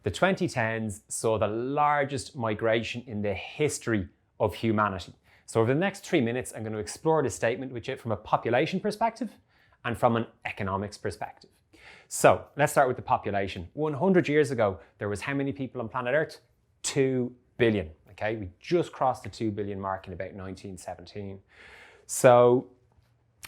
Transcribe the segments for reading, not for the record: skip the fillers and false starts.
The 2010s saw the largest migration in the history of humanity. So over the next 3 minutes, I'm going to explore this statement with you from a population perspective and from an economics perspective. So let's start with the population. 100 years ago, there was how many people on planet Earth? 2 billion. Okay, we just crossed the 2 billion mark in about 1917. So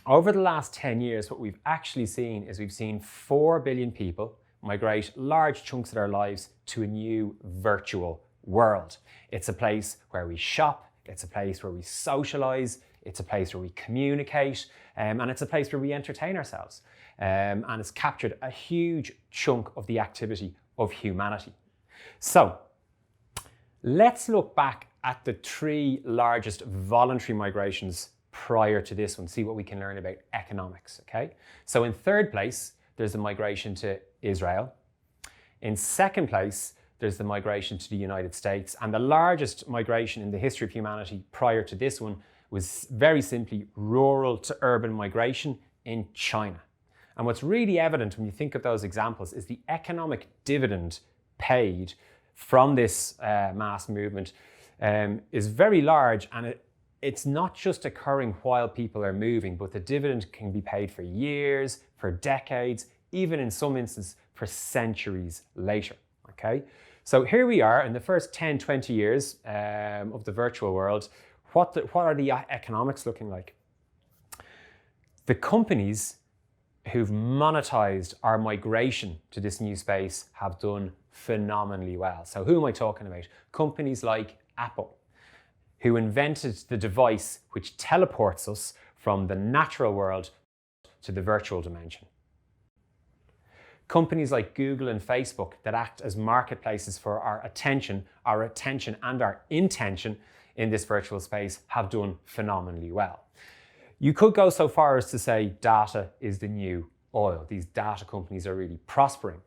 over the last 10 years, what we've actually seen is we've seen 4 billion people migrate large chunks of their lives to a new virtual world. It's a place where we shop, it's a place where we socialise, it's a place where we communicate, and it's a place where we entertain ourselves. And it's captured a huge chunk of the activity of humanity. So let's look back at the 3 largest voluntary migrations prior to this one, see what we can learn about economics, okay? So in third place, there's the migration to Israel. In second place, there's the migration to the United States. And the largest migration in the history of humanity prior to this one was very simply rural to urban migration in China. And what's really evident when you think of those examples is the economic dividend paid from this mass movement is very large, and it's not just occurring while people are moving, but the dividend can be paid for years, for decades, even in some instances for centuries later, okay? So here we are in the first 10, 20 years of the virtual world. What are the economics looking like? The companies who've monetized our migration to this new space have done phenomenally well. So who am I talking about? Companies like Apple, who invented the device which teleports us from the natural world to the virtual dimension. Companies like Google and Facebook that act as marketplaces for our attention and our intention in this virtual space have done phenomenally well. You could go so far as to say data is the new oil. These data companies are really prospering.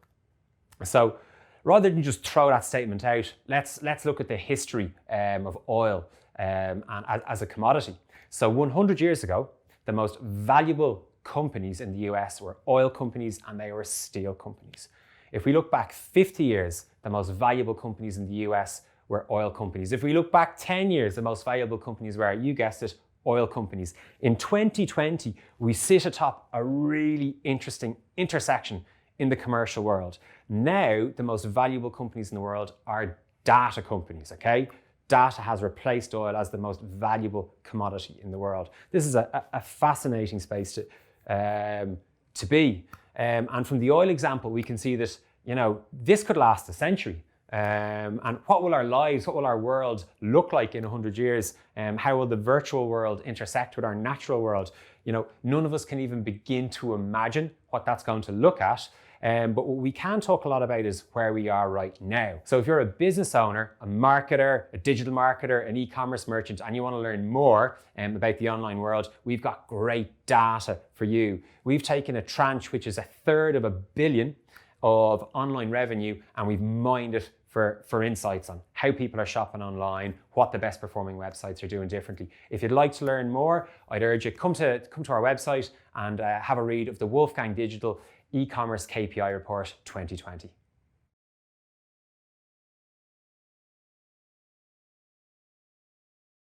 So rather than just throw that statement out, let's look at the history of oil and as a commodity. So 100 years ago, the most valuable companies in the US were oil companies and they were steel companies. If we look back 50 years, the most valuable companies in the US were oil companies. If we look back 10 years, the most valuable companies were, you guessed it, oil companies. In 2020, we sit atop a really interesting intersection in the commercial world. Now, the most valuable companies in the world are data companies, okay? Data has replaced oil as the most valuable commodity in the world. This is a fascinating space to be. And from the oil example, we can see that, this could last a century. And what will our lives, what will our world look like in 100 years? How will the virtual world intersect with our natural world? None of us can even begin to imagine what that's going to look at. But what we can talk a lot about is where we are right now. So if you're a business owner, a marketer, a digital marketer, an e-commerce merchant, and you want to learn more about the online world, we've got great data for you. We've taken a tranche, which is 1/3 of $1 billion of online revenue, and we've mined it for insights on how people are shopping online, what the best performing websites are doing differently. If you'd like to learn more, I'd urge you come to our website and have a read of the Wolfgang Digital E-commerce KPI Report 2020.